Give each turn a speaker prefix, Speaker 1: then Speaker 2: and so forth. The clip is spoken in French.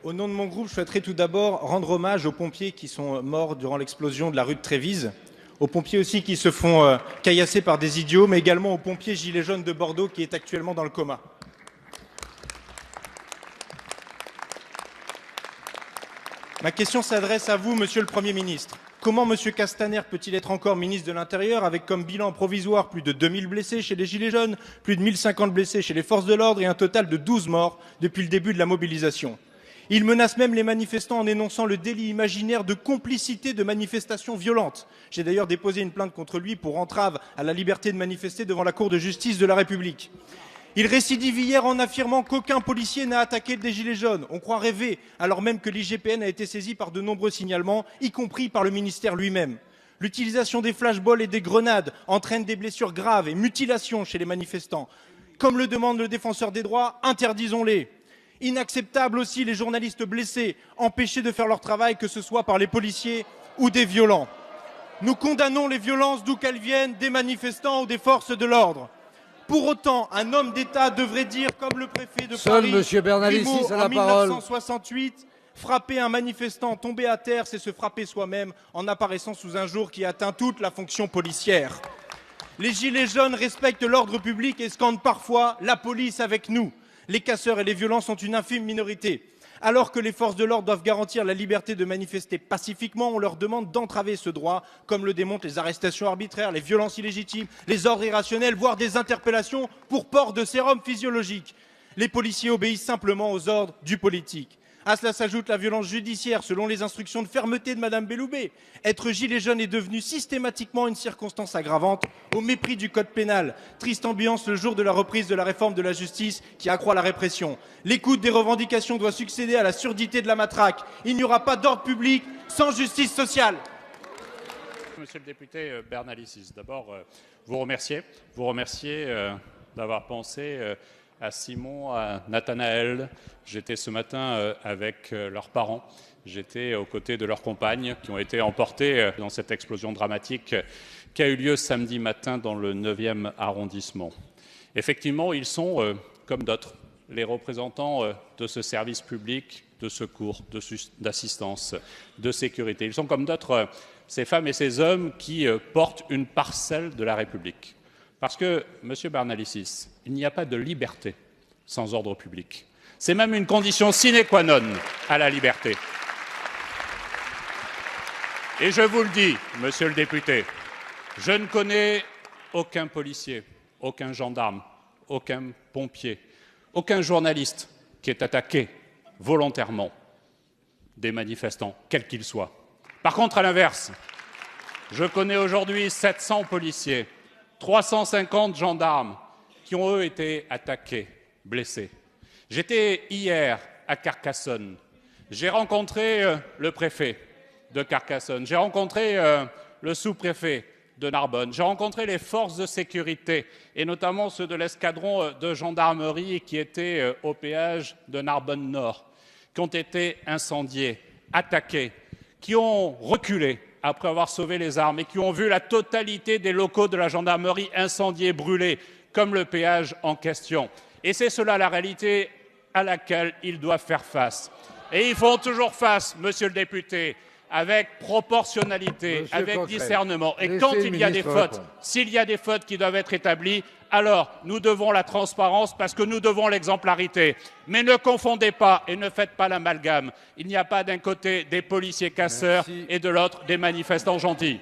Speaker 1: Au nom de mon groupe, je souhaiterais tout d'abord rendre hommage aux pompiers qui sont morts durant l'explosion de la rue de Trévise, aux pompiers aussi qui se font caillasser par des idiots, mais également aux pompiers gilets jaunes de Bordeaux qui est actuellement dans le coma. Ma question s'adresse à vous, Monsieur le Premier ministre. Comment M. Castaner peut-il être encore ministre de l'Intérieur avec comme bilan provisoire plus de 2000 blessés chez les Gilets jaunes, plus de 1050 blessés chez les forces de l'ordre et un total de 12 morts depuis le début de la mobilisation? Il menace même les manifestants en énonçant le délit imaginaire de complicité de manifestations violentes. J'ai d'ailleurs déposé une plainte contre lui pour entrave à la liberté de manifester devant la Cour de justice de la République. Il récidive hier en affirmant qu'aucun policier n'a attaqué des Gilets jaunes. On croit rêver, alors même que l'IGPN a été saisi par de nombreux signalements, y compris par le ministère lui-même. L'utilisation des flashballs et des grenades entraîne des blessures graves et mutilations chez les manifestants. Comme le demande le défenseur des droits, interdisons-les. Inacceptable aussi les journalistes blessés, empêchés de faire leur travail, que ce soit par les policiers ou des violents. Nous condamnons les violences d'où qu'elles viennent, des manifestants ou des forces de l'ordre. Pour autant, un homme d'État devrait dire, comme le préfet de Paris, Grimaud, en 1968, frapper un manifestant tombé à terre, c'est se frapper soi-même en apparaissant sous un jour qui atteint toute la fonction policière. Les Gilets jaunes respectent l'ordre public et scandent parfois « la police avec nous ». Les casseurs et les violents sont une infime minorité. Alors que les forces de l'ordre doivent garantir la liberté de manifester pacifiquement, on leur demande d'entraver ce droit, comme le démontrent les arrestations arbitraires, les violences illégitimes, les ordres irrationnels, voire des interpellations pour port de sérum physiologique. Les policiers obéissent simplement aux ordres du politique. À cela s'ajoute la violence judiciaire, selon les instructions de fermeté de Mme Belloubet. Être gilet jaune est devenu systématiquement une circonstance aggravante, au mépris du code pénal. Triste ambiance le jour de la reprise de la réforme de la justice qui accroît la répression. L'écoute des revendications doit succéder à la surdité de la matraque. Il n'y aura pas d'ordre public sans justice sociale.
Speaker 2: Monsieur le député Bernalicis, d'abord, vous remercier d'avoir pensé à Simon, à Nathanaël. J'étais ce matin avec leurs parents. J'étais aux côtés de leurs compagnes qui ont été emportées dans cette explosion dramatique qui a eu lieu samedi matin dans le 9e arrondissement. Effectivement, ils sont, comme d'autres, les représentants de ce service public de secours, d'assistance, de sécurité. Ils sont, comme d'autres, ces femmes et ces hommes qui portent une parcelle de la République. Parce que, Monsieur Bernalicis, il n'y a pas de liberté sans ordre public. C'est même une condition sine qua non à la liberté. Et je vous le dis, Monsieur le député, je ne connais aucun policier, aucun gendarme, aucun pompier, aucun journaliste qui ait attaqué volontairement des manifestants, quels qu'ils soient. Par contre, à l'inverse, je connais aujourd'hui 700 policiers, 350 gendarmes qui ont, eux, été attaqués, blessés. J'étais hier à Carcassonne. J'ai rencontré le préfet de Carcassonne. J'ai rencontré le sous-préfet de Narbonne. J'ai rencontré les forces de sécurité, et notamment ceux de l'escadron de gendarmerie qui étaient au péage de Narbonne-Nord, qui ont été incendiés, attaqués, qui ont reculé après avoir sauvé les armes et qui ont vu la totalité des locaux de la gendarmerie incendiés, brûlés, comme le péage en question. Et c'est cela la réalité à laquelle ils doivent faire face. Et ils font toujours face, Monsieur le député, avec proportionnalité, avec discernement. Et quand il y a des fautes, s'il y a des fautes qui doivent être établies, alors nous devons la transparence parce que nous devons l'exemplarité. Mais ne confondez pas et ne faites pas l'amalgame. Il n'y a pas d'un côté des policiers casseurs et de l'autre des manifestants gentils.